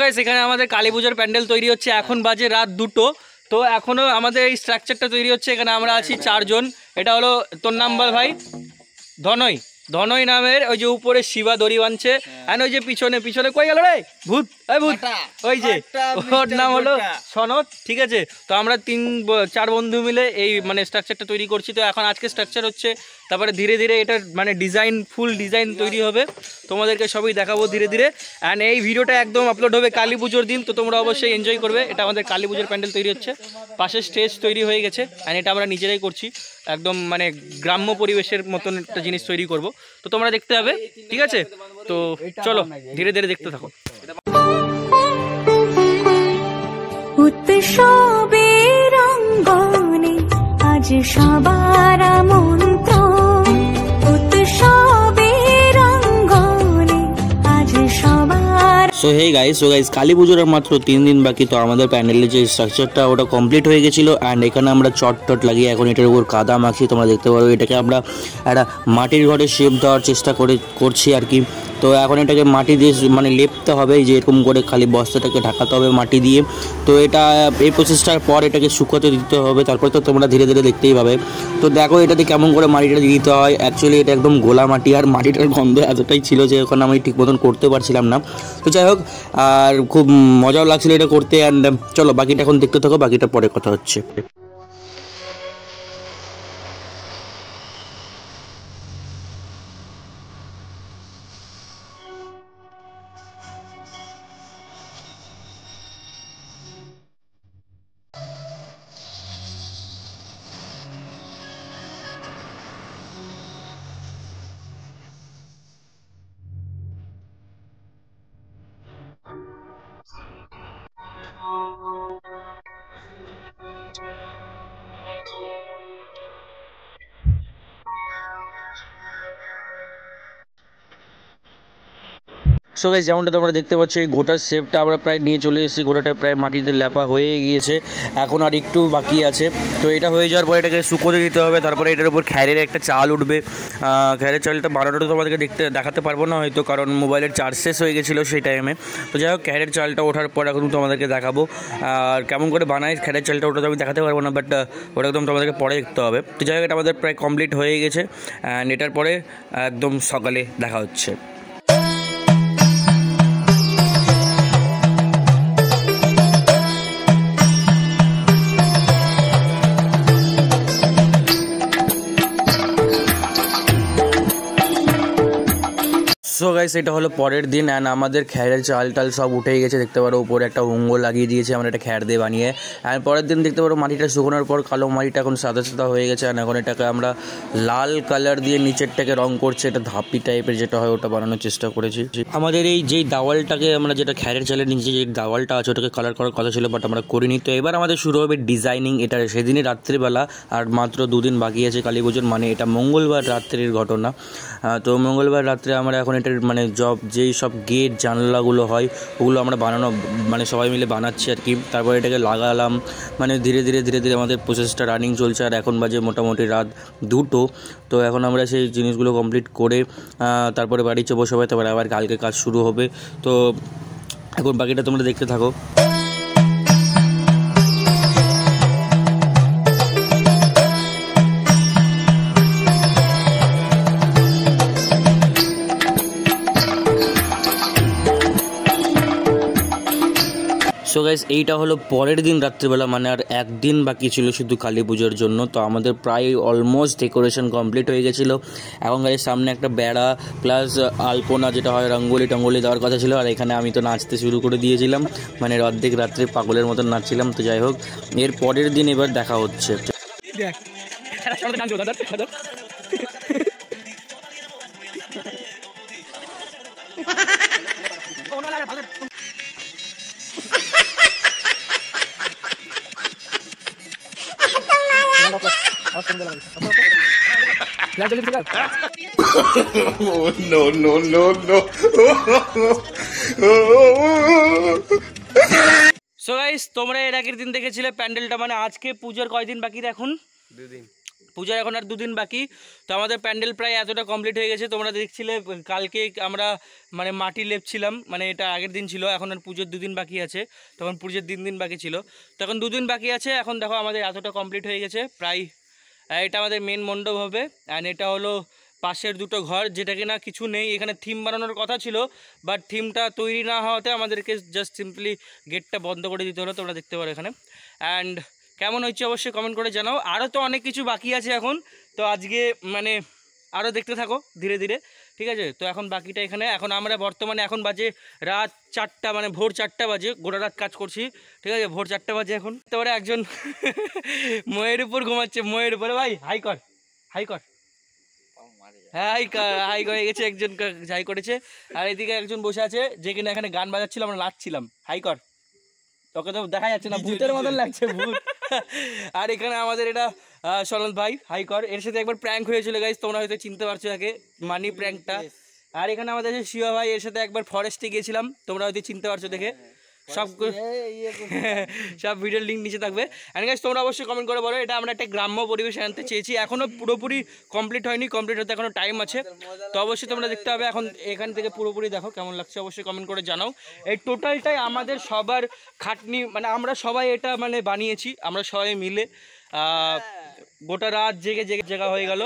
Guys এখানে আমাদের কালী পুজোর প্যান্ডেল তৈরি হচ্ছে, এখন বাজে রাত 2টো। তো এখনো আমাদের এই স্ট্রাকচারটা তৈরি হচ্ছে। এখানে আমরা আছি 4 জন। এটা হলো তোর নাম বল ভাই? ধনই নামের ওই যে উপরে শিবা দড়ি বাঁধছে, আর ওই যে পিছনে পিছনে কই গেল রে ভূত, এই ভূত ওই যে ওর নাম হলো সনদ। ঠিক আছে, তো আমরা 4 বন্ধু মিলে এই মানে স্ট্রাকচারটা তৈরি করছি। তো এখন আজকে স্ট্রাকচার হচ্ছে, তারপরে ধীরে ধীরে এটা মানে ডিজাইন ফুল ডিজাইন তৈরি হবে, তোমাদেরকে সবই দেখাবো ধীরে ধীরে। অ্যান্ড এই ভিডিওটা একদম আপলোড হবে কালী পুজোর দিন, তো তোমরা অবশ্যই এনজয় করবে। এটা আমাদের কালী পুজোর প্যান্ডেল তৈরি হচ্ছে, পাশে স্টেজ তৈরি হয়ে গেছে, অ্যান্ড এটা আমরা নিজেরাই করছি। একদম মানে গ্রাম্য পরিবেশের মতন একটা জিনিস তৈরি করব, তো তোমরা দেখতে হবে। ঠিক আছে, তো চলো ধীরে ধীরে দেখতে থাকো। উৎসবের অঙ্গনে আজ সবার আমন্ত্রণ, উৎসবের অঙ্গনে আজ সবার। সো হে গাইস, কালী পুজোর মাত্র 3 দিন বাকি। তো আমাদের প্যান্ডেলের যে স্ট্রাকচারটা ওটা কমপ্লিট হয়ে গেছিলো, অ্যান্ড এখানে আমরা চট লাগিয়ে এখন এটার উপর কাদা মাখছি। তোমরা দেখতে পারো এটাকে আমরা একটা মাটির ঘরে শেপ দেওয়ার চেষ্টা করছি আর কি। তো এখন এটাকে মাটি দিয়ে মানে লেপতে হবে, যে এরকম করে খালি বস্তাটাকে ঢাকাতে হবে মাটি দিয়ে। তো এটা এই প্রসেসটার পর এটাকে শুকোতে দিতে হবে, তারপর তো তোমরা ধীরে ধীরে দেখতেই পাবে। তো দেখো এটাতে কেমন করে মাটিটা দিতে হয়। অ্যাকচুয়ালি এটা একদম গোলা মাটি, আর মাটিটার গন্ধ এতটাই ছিল যে ওখানে আমি ঠিক মতন করতে পারছিলাম না। তো যাই হোক, আর খুব মজাও লাগছিল এটা করতে। অ্যান্ড চলো বাকিটা এখন দেখতে থাকো, বাকিটা পরে কথা হচ্ছে। সো গাইস, যেমনটা তোমরা দেখতে পাচ্ছ এই গোটার শেপটা আমরা প্রায় নিয়ে চলে এসেছি। গোটাটা প্রায় মাটিতে লেপা হয়ে গিয়েছে, এখন আর একটু বাকি আছে। তো এটা হয়ে যাওয়ার পরে এটাকে শুকোতে দিতে হবে, তারপরে এটার উপর খ্যারের একটা চাল উঠবে। খ্যারের চালটা বানানোটা তোমাদেরকে দেখাতে পারবো না হয়তো, কারণ মোবাইলের চার্জ শেষ হয়ে গেছিলো সেই টাইমে। তো যাই হোক, খ্যারের চালটা ওঠার পর এখন তোমাদেরকে দেখাবো। আর কেমন করে বানাই খ্যারের চালটা ওটা তো আমি দেখাতে পারবো না, বাট ওটা একদম তোমাদেরকে পরে দেখতে হবে। তো যাই হোক, এটা আমাদের প্রায় কমপ্লিট হয়ে গেছে, অ্যান্ড এটার পরে একদম সকালে দেখা হচ্ছে। সো গাইস, এটা হলো পরের দিন, অ্যান্ড আমাদের খ্যারের চাল টাল সব উঠেই গেছে। দেখতে পারো উপরে একটা অঙ্গ লাগিয়ে দিয়েছে আমরা এটা খ্যার দিয়ে বানিয়ে। অ্যান্ড পরের দিন দেখতে পারো মাটিটা শুকোনোর পর কালো মাটিটা এখন সাদা সাদা হয়ে গেছে, অ্যান্ড এখন এটাকে আমরা লাল কালার দিয়ে নিচেরটাকে রং করছে। এটা ধাপি টাইপের যেটা হয় ওটা বানানোর চেষ্টা করেছি। আমাদের এই যেই দাওয়ালটাকে আমরা যেটা খ্যারের চালের নিচে যে দাওয়ালটা আছে ওটাকে কালার করার কথা ছিল, বাট আমরা করিনি। তো এবার আমাদের শুরু হবে ডিজাইনিং। এটা সেদিনই রাত্রিবেলা, আর মাত্র 2 দিন বাকি আছে কালী পুজোর, মানে এটা মঙ্গলবার রাত্রির ঘটনা। তো মঙ্গলবার রাত্রে আমরা এখন এটার মানে যেই সব গেট জানলাগুলো হয় ওগুলো আমরা মানে সবাই মিলে বানাচ্ছি আর কি। তারপরে এটাকে লাগালাম, মানে ধীরে ধীরে আমাদের প্রসেসটা রানিং চলছে। আর এখন বাজে মোটামুটি রাত 2টো। তো এখন আমরা সেই জিনিসগুলো কমপ্লিট করে তারপরে বাড়ি যাবো সবাই, তারপরে আবার কালকে কাজ শুরু হবে। তো এখন বাকিটা তোমরা দেখতে থাকো। সো গাইস, এইটা হলো পরের দিন রাত্রিবেলা, মানে আর একদিন বাকি ছিল শুধু কালী পুজোর জন্য। তো আমাদের প্রায় অলমোস্ট ডেকোরেশন কমপ্লিট হয়ে গেছিলো। এখন গাড়ির সামনে একটা বেড়া প্লাস আলপনা যেটা হয় রঙ্গোলি টঙ্গোলি দেওয়ার কথা ছিল, আর এখানে আমি তো নাচতে শুরু করে দিয়েছিলাম, মানে অর্ধেক রাত্রে পাগলের মতন নাচছিলাম। তো যাই হোক, এর পরের দিন এবার দেখা হচ্ছে। সো গাইস, তোমরা এর আগের দিন দেখেছিলে প্যান্ডেলটা, মানে আজকে পুজোর কয়দিন বাকি এখন? 2 দিন। পূজার এখন আর 2 দিন বাকি। তো আমাদের প্যান্ডেল প্রায় এতটা কমপ্লিট হয়ে গেছে। তোমরা দেখছিলে কালকে আমরা মানে মাটি লেপছিলাম, মানে এটা আগের দিন ছিল। এখন আর পুজোর 2 দিন বাকি আছে, তখন পুজোর 3 দিন বাকি ছিল। তো এখন 2 দিন বাকি আছে। এখন দেখো আমাদের এতটা কমপ্লিট হয়ে গেছে প্রায়। এটা আমাদের মেন মণ্ডপ হবে। অ্যান্ড এটা হলো পাশের 2টো ঘর, যেটা কিনা কিছু নেই, এখানে থিম বানানোর কথা ছিল, বাট থিমটা তৈরি না হওয়াতে আমাদেরকে জাস্ট সিম্পলি গেটটা বন্ধ করে দিতে হলো। তোমরা দেখতে পারো এখানে। অ্যান্ড কেমন হচ্ছে অবশ্যই কমেন্ট করে জানাও। আরও তো অনেক কিছু বাকি আছে এখন, তো আজকে মানে আরও দেখতে থাকো ধীরে ধীরে, ঠিক আছে। তো এখন বাকিটা এখানে, এখন আমরা বর্তমানে এখন বাজে রাত 4টা, মানে ভোর 4টা বাজে, গোটা রাত কাজ করছি, ঠিক আছে। ভোর 4টা বাজে এখন। তারপরে একজন ময়ের উপর ঘুমাচ্ছে, ময়ের উপরে। ভাই হাই কর, হাই কর, হ্যাঁ হাই করে গেছে একজন, হাই করেছে। আর এদিকে একজন বসে আছে যে কিনা এখানে গান বাজাচ্ছিল, আমরা নাচছিলাম। হাই কর, তোকে তো দেখা যাচ্ছে না, ভূতের মতন লাগছে, ভূত। আর এখানে আমাদের এটা সনদ ভাই, হাই কর। এর সাথে একবার প্র্যাঙ্ক হয়েছিল গাইস, তোমরা হয়তো চিনতে পারছো একে, মানি প্র্যাঙ্কটা। আর এখানে আমাদের আছে শিবা ভাই, এর সাথে একবার ফরেস্টে গিয়েছিলাম, তোমরা হয়তো চিনতে পারছো দেখে। সব ভিডিওর লিঙ্ক নিচে থাকবে। অ্যান্ড গাইস তোমরা অবশ্যই কমেন্ট করে বলো, এটা আমরা একটা গ্রাম্য পরিবেশে আনতে চেয়েছি। এখনও পুরোপুরি কমপ্লিট হয়নি, কমপ্লিট হতে এখনও টাইম আছে। তো অবশ্যই তোমরা দেখতে হবে। এখন এখান থেকে পুরোপুরি দেখো কেমন লাগছে, অবশ্যই কমেন্ট করে জানাও। এই টোটালটাই আমাদের সবার খাটনি, মানে আমরা সবাই এটা মানে বানিয়েছি, আমরা সবাই মিলে। গোটা রাত জেগে জেগা হয়ে গেল,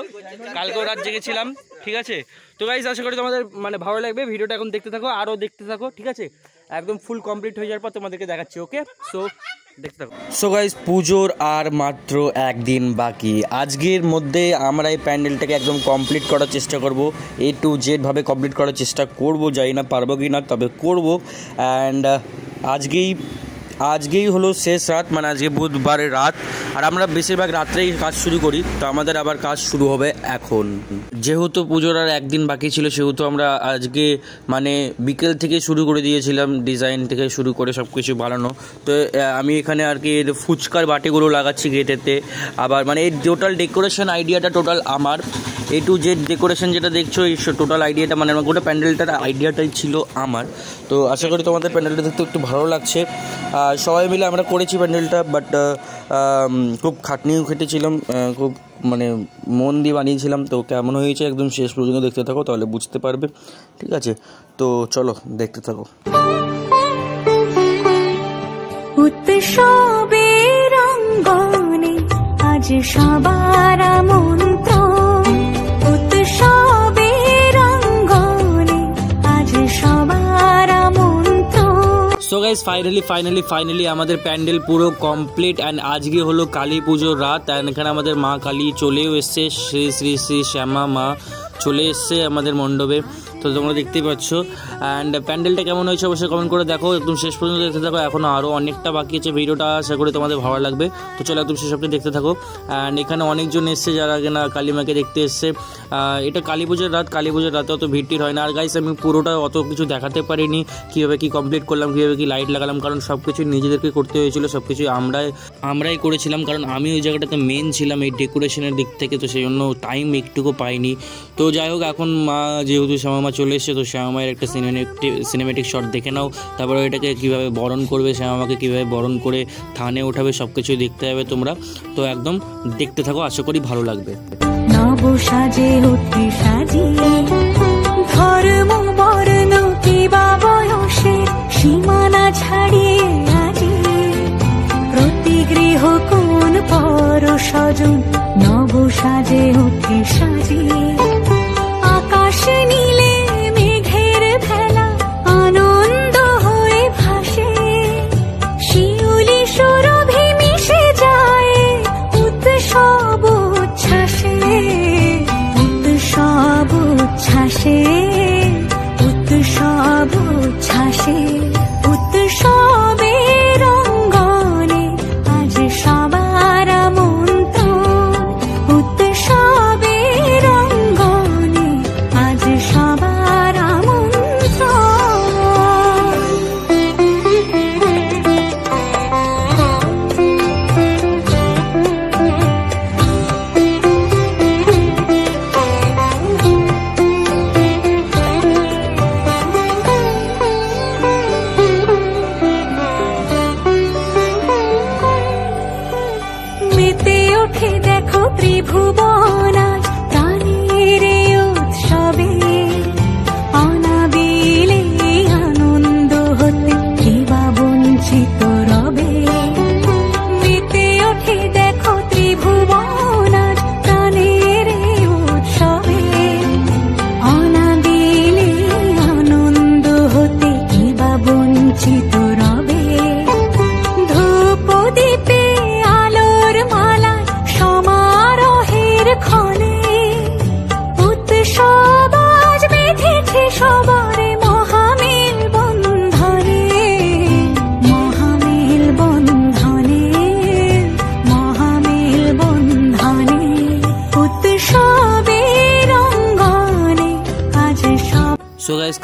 কালকেও রাত জেগেছিলাম, ঠিক আছে। তো গাইস আশা করি তোমাদের মানে ভালো লাগবে। ভিডিওটা এখন দেখতে থাকো, আরও দেখতে থাকো, ঠিক আছে। একদম ফুল কমপ্লিট হয়ে যাওয়ার পর তোমাদেরকে দেখাচ্ছি, ওকে। সো গাইস পুজোর আর মাত্র 1 দিন বাকি। আজকের মধ্যে আমরা এই প্যান্ডেলটাকে একদম কমপ্লিট করার চেষ্টা করব, A to Z ভাবে কমপ্লিট করার চেষ্টা করব। জানি না পারবো কি না, তবে করব। অ্যান্ড আজকেই হলো শেষ রাত, মানে আজকে বুধবারের রাত। আর আমরা বেশিরভাগ রাত্রেই কাজ শুরু করি, তো আমাদের আবার কাজ শুরু হবে এখন। যেহেতু পুজোর আর 1 দিন বাকি ছিল, সেহেতু আমরা আজকে মানে বিকেল থেকে শুরু করে দিয়েছিলাম, ডিজাইন থেকে শুরু করে সব কিছু বানানো। তো আমি এখানে আর কি ফুচকার বাটিগুলো লাগাচ্ছি গেটেতে। আবার মানে এই টোটাল ডেকোরেশন আইডিয়াটা টোটাল আমার। A to Z ডেকোরেশন যেটা দেখছো, এই টোটাল আইডিয়াটা মানে গোটা প্যান্ডেলটার আইডিয়াটাই ছিল আমার। তো আশা করি তোমাদের প্যান্ডেলটা দেখতে একটু ভালো লাগছে। সবাই মিলে আমরা করেছি প্যান্ডেলটা, বাট খুব খাটনিও খেটেছিলাম, খুব মানে মন দিয়ে বানিয়েছিলাম। তো কেমন হয়েছে একদম শেষ পর্যন্ত দেখতে থাকো, তাহলে বুঝতে পারবে, ঠিক আছে। তো চলো দেখতে থাকো। উৎসবের অঙ্গনে আজ সবার আমন্ত্রণ, উৎসবের অঙ্গনে আজ সবার আমন্ত্রণ। সো গাইস ফাইনালি আমাদের প্যান্ডেল পুরো কমপ্লিট। অ্যান্ড আজকে হলো কালী পুজোর রাত। অ্যান্ড এখানে আমাদের মা কালী চলেও এসছে, শ্রী শ্রী শ্রী শ্যামা মা চলে এসছে আমাদের মণ্ডপে, তো তোমরা দেখতেই পাচ্ছ। অ্যান্ড প্যান্ডেলটা কেমন হয়েছে অবশ্যই কমেন্ট করে দেখো, একদম শেষ পর্যন্ত দেখতে থাকো। এখনও আরও অনেকটা বাকি আছে, ভিডিওটা আশা করি তোমাদের ভালো লাগবে। তো চলো একদম শেষ অবধি দেখতে থাকো। অ্যান্ড এখানে অনেকজন এসছে যারা কিনা কালী মাকে দেখতে এসছে। এটা কালী পুজোর রাত, কালী পুজোর রাতে অত ভিড় হয় না। আর গাইস আমি পুরোটা অত কিছু দেখাতে পারিনি, কীভাবে কী কমপ্লিট করলাম, কীভাবে কী লাইট লাগালাম, কারণ সব কিছু নিজেদেরকে করতে হয়েছিল, সব কিছু আমরাই করেছিলাম, কারণ আমি ওই জায়গাটাতে মেন ছিলাম এই ডেকোরেশনের দিক থেকে। তো সেই জন্য টাইম একটুকু পাইনি। তো যাই হোক, এখন মা যেহেতু শ্যামা মা চলে এসছে, তো শ্যামা মায়ের একটা সিনেমেটিক শট দেখে নাও। তারপরে এটাকে কীভাবে বরণ করবে, শ্যামা মাকে কীভাবে বরণ করে থানে ওঠাবে, সব কিছুই দেখতে হবে তোমরা। তো একদম দেখতে থাকো, আশা করি ভালো লাগবে। নব সাজে উঠে সাজিয়ে ধর্ম বর্ণ কিবা বয়সের সীমানা ছাড়িয়ে আজি প্রতি গৃহ কোন পর স্বজন নব সাজে উঠে সাজিয়ে আকাশ নীলে মেঘের ভেলা আনন্দ হয়ে ভাসে শিউলি সুরভি মিশে যায় উৎসব উচ্ছ্বাসে উৎসব উচ্ছ্বাসে উৎসব উচ্ছ্বাসে উৎসবের অঙ্গনে আজ সবার আমন্ত্রণ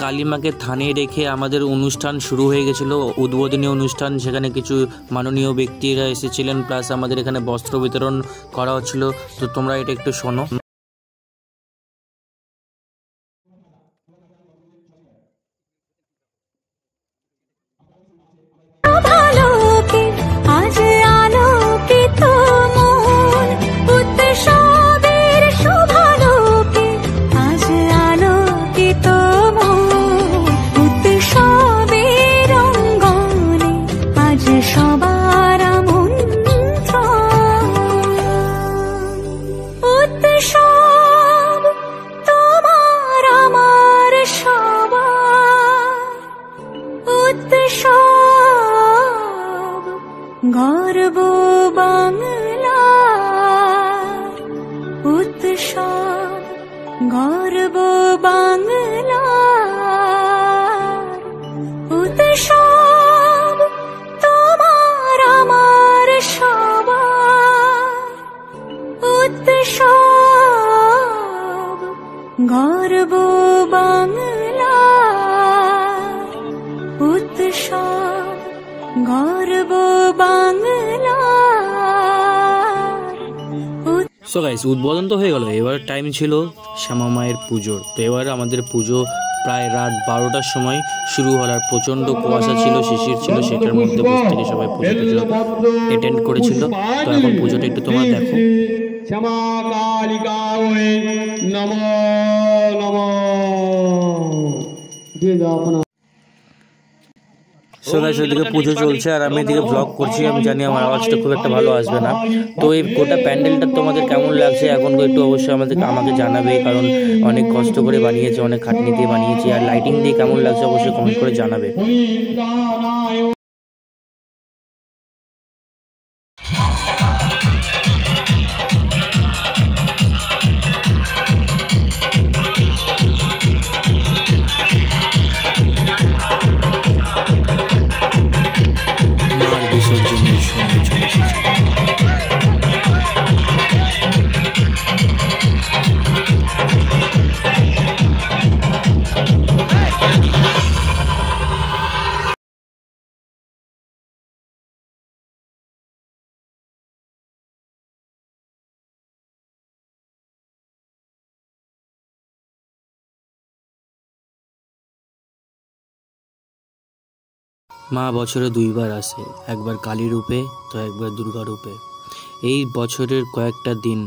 কালীমাকে থানে রেখে আমাদের অনুষ্ঠান শুরু হয়ে গেছিলো, উদ্বোধনী অনুষ্ঠান। সেখানে কিছু মাননীয় ব্যক্তিরা এসেছিলেন, প্লাস আমাদের এখানে বস্ত্র বিতরণ করা হচ্ছিল। তো তোমরা এটা একটু শোনো। ভালোকে আজ আলোকিত মন, উৎসবের শুভালোকে আজ আলোকিত মন, উৎসবের অঙ্গনে আজ সবার আমন্ত্রণ। উৎসব তোমার আমার সবার, উৎসব গর্ব বাংলার, উৎসব গর্ব বাংলার, উৎসব তোমার আমার সবার, উৎসব গর্ব বাংলার, উৎসব গর্ব বাংলার। সো গাইস, উদ্বোধন তো হয়ে গেল, এবার টাইম ছিল শ্যামা মায়ের পুজোর। তো এবার আমাদের পুজো প্রায় রাত 12টার সময় শুরু হল। আর প্রচণ্ড কুয়াশা ছিল, শিশির ছিল, সেটার মধ্যে বসে থেকে সবাই পুজো অ্যাটেন্ড করেছিল। তো এখন পুজোটা একটু তোমরা দেখো। শ্যামা কালিকায় নমো নমো। সো গাইস, ওইদিকে পুজো চলছে আর আমি এদিকে ব্লগ করছি। আমি জানি আমার আওয়াজটা খুব একটা ভালো আসবে না। তো এই গোটা প্যান্ডেলটা তোমাদের কেমন লাগছে এখন একটু অবশ্যই আমাকে জানাবে, কারণ অনেক কষ্ট করে বানিয়েছে, অনেক খাটনি দিয়ে বানিয়েছি। আর লাইটিং দিয়ে কেমন লাগছে অবশ্যই কমেন্ট করে জানাবে। বিসর্জনের সঙ্গে চলে এসেছে। মা বছরে 2বার আসে, একবার কালী রূপে তো একবার দুর্গা রূপে। এই বছরের কয়েকটা দিন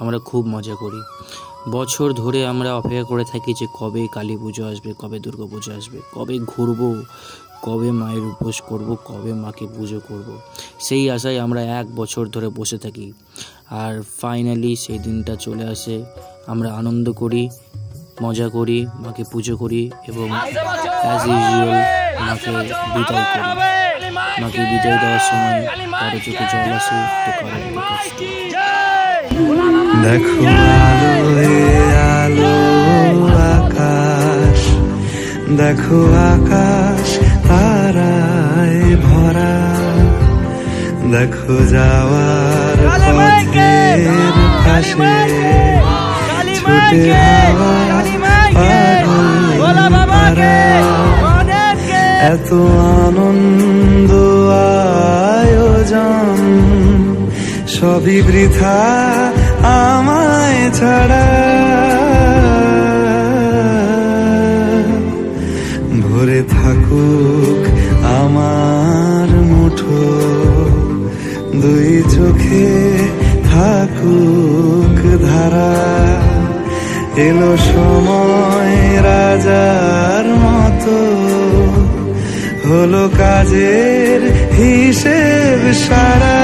আমরা খুব মজা করি। বছর ধরে আমরা অপেক্ষা করে থাকি যে কবে কালী পুজো আসবে, কবে দুর্গা পুজো আসবে, কবে ঘুরবো, কবে মায়ের উপোস করব, কবে মাকে পুজো করব। সেই আশায় আমরা 1 বছর ধরে বসে থাকি। আর ফাইনালি সেই দিনটা চলে আসে, আমরা আনন্দ করি, মজা করি, মাকে পুজো করি এবং অ্যাজ ইউজুয়াল মাকে বিদায় করি। মাকে বিদায় দেওয়ার সময় কারো চোখে জল আসে, তো কারো কষ্ট। দেখো আলো আলো আকাশ, দেখো আকাশ তারায় ভরা, দেখো যাওয়ার পথের পাশে ছুটে হাওয়া পাগল পারা। এত আনন্দ আয়োজন সবই বৃথা আমায় ছাড়া। ভরে থাকুক আমার মুঠো, 2 চোখে থাকুক ধারা। এলো সময় রাজার মতো, হলো কাজের হিসেব সারা।